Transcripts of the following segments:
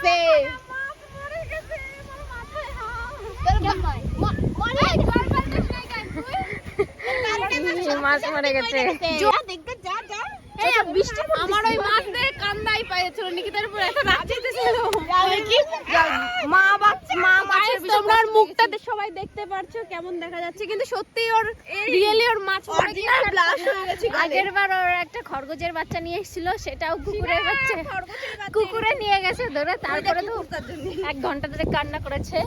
গেছে। মাছ মরে গেছে। আমার ওই মাছ দেখে কান্দাই পাইছিল নিকিতার উপর এত রাগ চেতেছিল। মা বাচ্চা মা মাছের তোমরা ওর মুখটা সবাই দেখতে পারছো কেমন দেখা যাচ্ছে, কিন্তু সত্যি ওর রিয়েলি ওর মাছ মরে গিয়ে ব্লাশ হয়ে গেছে। আগের বার ওর একটা খরগোশের বাচ্চা নিয়ে এসেছিল, সেটাও কুকুরের বাচ্চা কুকুরে নিয়ে গেছে ধরে। তারপরে তো 1 ঘন্টা ধরে কান্না করেছে।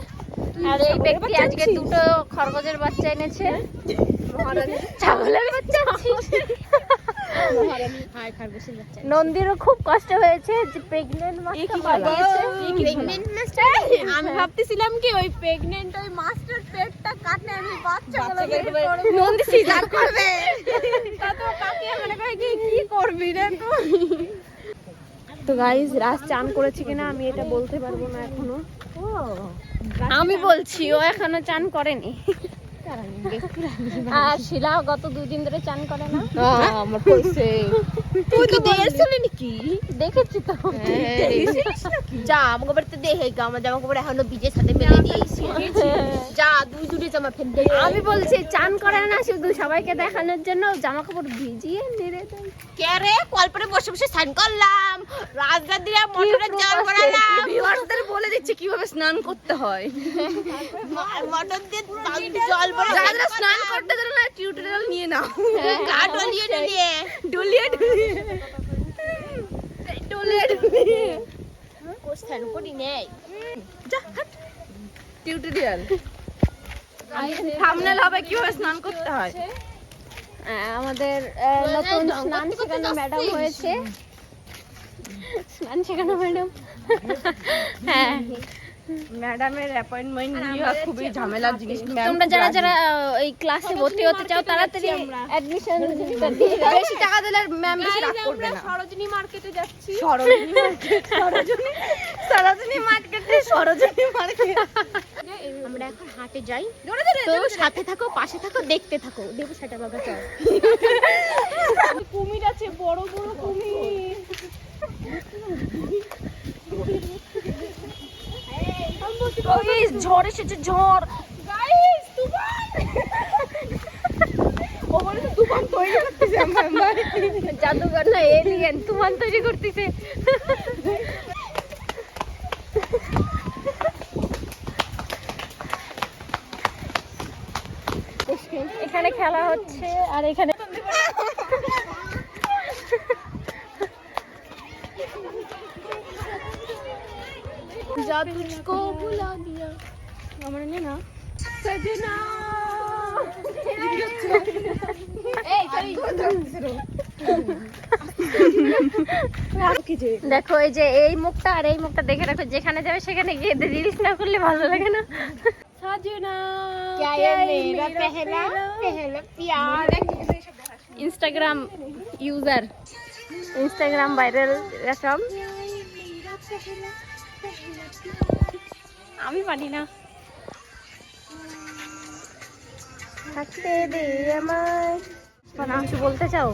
আর এই ব্যক্তি আজকে 2টো খরগোশের বাচ্চা এনেছে। ছাগলের বাচ্চা। নন্দীরও খুব কষ্ট হয়েছে যে প্রেগন্যান্ট মাছটা পালিয়েছে। আমি ভাবতেছিলাম কি ওই প্রেগন্যান্ট ওই মাছটার পেটটা কাটলে আমি বাচ্চাগুলো নন্দী সিজার করবে। তো কাকে মনে করে কি করবি রে তুই। তো গাইস রাজ চান করেছে কিনা আমি এটা বলতে পারবো না এখনো। আমি বলছি ও এখনো চান করেনি। আর শিলাও গত 2 দিন ধরে চান করে না। আমার কইছে তুই কি দেখছিলি নাকি? দেখেছি তো। যা আমাকে বাড়িতে দেখে আমার জামা কাপড় এখনো ভিজে সাথে মেলে দিয়েছি। যা 2 জুড়ি জামা ফেল দে। আমি বলছি চান করে না শুধু সবাইকে দেখানোর জন্য জামা কাপড় ভিজিয়ে নেড়ে দেয়। কে রে কলপারে বসে বসে স্নান করলাম, রাজরা দিয়ে মোটরে জল ভরালাম। ভিউয়ারদের বলে দিচ্ছি কিভাবে স্নান করতে হয়। মোটর দিয়ে জল ভরা যারা স্নান করতে জানে না টিউটোরিয়াল নিয়ে নাও। গা ডলিয়ে ডলিয়ে কোস্থান করি নেই টিউটোরিয়াল থাম্বনেল হবে কিভাবে স্নান করতে হয়। আমাদের নতুন স্নান শেখানো ম্যাডাম হয়েছে। স্নান শেখানো ম্যাডাম। হ্যাঁ ম্যাডামের অ্যাপয়েন্টমেন্ট নিয়ে খুবই ঝামেলার জিনিস। তোমরা যারা যারা এই ক্লাসে ভর্তি হতে চাও তাড়াতাড়ি অ্যাডমিশন দিয়ে দাও। বেশি টাকা দিলে ম্যাম বেশি রাগ করবে না। সরোজিনী মার্কেটে যাচ্ছি। সরোজিনী মার্কেটে আমরা এখন হাটে যাই। তো সাথে থাকো, পাশে থাকো, দেখতে থাকো। দেবো সেটা বাবা চল। কুমির আছে, বড় বড় কুমির। ঝড় এসেছে, ঝড়। গাইস তুফান। ওখানে তো তুফান তৈরি করতেছে আমার ভাই। জাদুঘর না এলিয়েন তুফান তৈরি করতেছে। এখানে খেলা হচ্ছে আর এখানে जा तुझको बुला दिया আমার না सजना দেখো এই যে এই মুখটা আর এই মুখটা দেখে রাখো। যেখানে যাবে সেখানে গিয়ে রিলস না করলে ভালো লাগে না। सजना क्या ये मेरा पहला प्यार। इंस्टाग्राम यूजर, इंस्टाग्राम वायरल रकम। আমি পারি না। থাকতে দে আমায়। মানে কিছু বলতে চাও?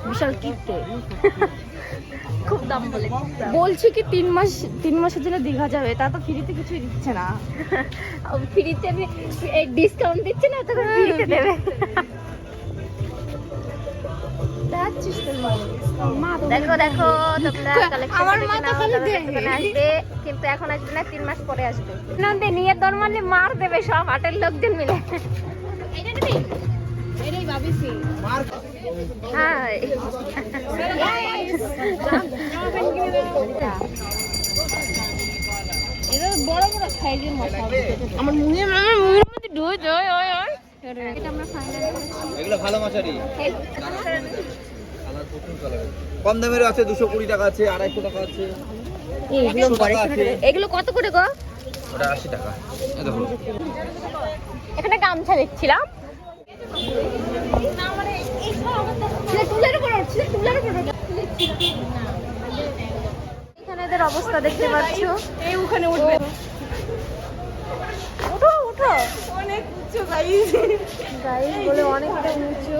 বিশাল কিপটে। খুব দাম বলে বলছি কি 3 মাসের জন্য দীঘা যাবে, তা তো ফ্রিতে কিছুই দিচ্ছে না। ফ্রিতে ডিসকাউন্ট দিচ্ছে না, তখন ফ্রিতে দেবে। দেখো দেখো তোমরা আমার মা তো খালি আসবে, কিন্তু এখন আসবে না, 3 মাস পরে আসবে। নন্দী নিয়ে দর মারলে মার দেবে সব হাটের লোকজন মিলে। এটাই ভাবিছি। হাই এটা বড় বড় সাইজের মাছ। আমার মুখের মধ্যে ঢুই যায় ওই ওই। এটা আমরা ফাইনাল করেছি। এগুলো ভালো মাছারি কম দামেরও আছে, 220 টাকা আছে, 250 টাকা আছে। এগুলো কত করে গো? ওটা 80 টাকা। এই দেখো এখানে গামছা দেখছিলাম। এখানে এদের অবস্থা দেখতে পাচ্ছ। এই ওখানে উঠবে। উঠো উঠো। অনেক উঁচু গাইস। গাইস বলে অনেকটা উঁচু।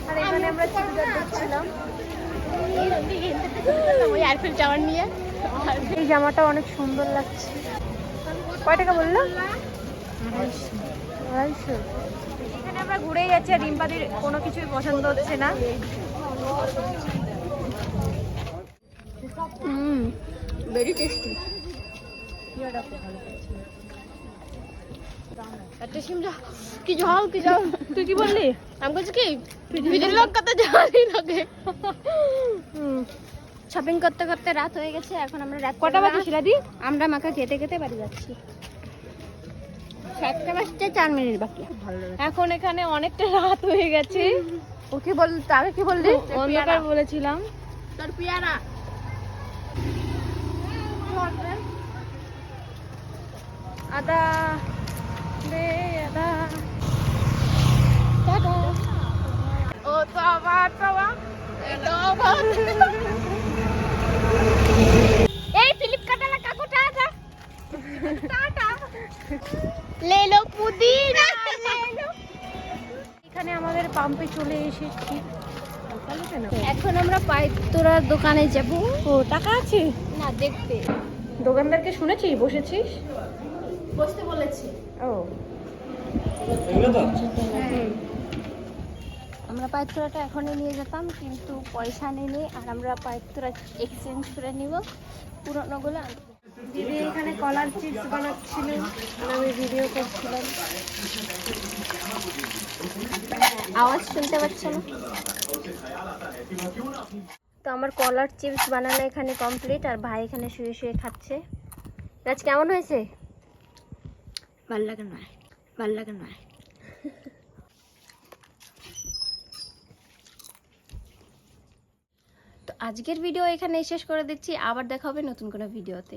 আর এখানে আমরা চুড়িদার দেখছিলাম। ওই আইফেল টাওয়ার নিয়ে এই জামাটা অনেক সুন্দর লাগছে। কয় টাকা বললো? 250। এখানে আমরা ঘুরেই যাচ্ছি আর রিম্পাদির কোনো কিছুই পছন্দ হচ্ছে না। Very tasty. একটা সিমলা কি ঝাল কি ঝাল। তুই কি বললি? আমি বলছি কি ভিডিও লঙ্কা তো ঝালই লাগে। শপিং করতে করতে রাত হয়ে গেছে, এখন আমরা রাত কটা বাজে শিলাদি? আমরা মাখা খেতে খেতে বাড়ি যাচ্ছি। 7টা বাজতে 4 মিনিট বাকি। এখন এখানে অনেকটা রাত হয়ে গেছে। ও কি বল, তাকে কি বললি? অন্ধকার বলেছিলাম। তোর পিয়ারা আদা দে আদা। ও তো আবার এটা আবার এই ফ্লিপকার্ট वाला কাকু টাটা টাটা ले लो पुदीना ले लो। এখানে আমাদের পাম্পে চলে এসেছি। এখন আমরা পাইপ তোরার দোকানে যাব। ও টাকা আছে? না দেখতে। দোকানদারকে শুনেছিস বসেছিস? বসতে বলেছি। ও এগুলো তো আমরা পাইপ তোরাটা এখনই নিয়ে যেতাম, কিন্তু পয়সা নেই আর আমরা পাইপ তোরা এক্সচেঞ্জ করে নিব পুরোনোগুলো। দিদি এখানে কলার চিপস বানাচ্ছিল আর আমি ভিডিও করছিলাম। আওয়াজ শুনতে পাচ্ছ না? তো আমার কলার চিপস বানানো এখানে কমপ্লিট আর ভাই এখানে শুয়ে শুয়ে খাচ্ছে। রাজ কেমন হয়েছে? ভাল লাগে না, ভাল লাগে না। তো আজকের ভিডিও এখানে শেষ করে দিচ্ছি, আবার দেখা হবে নতুন কোনো ভিডিওতে।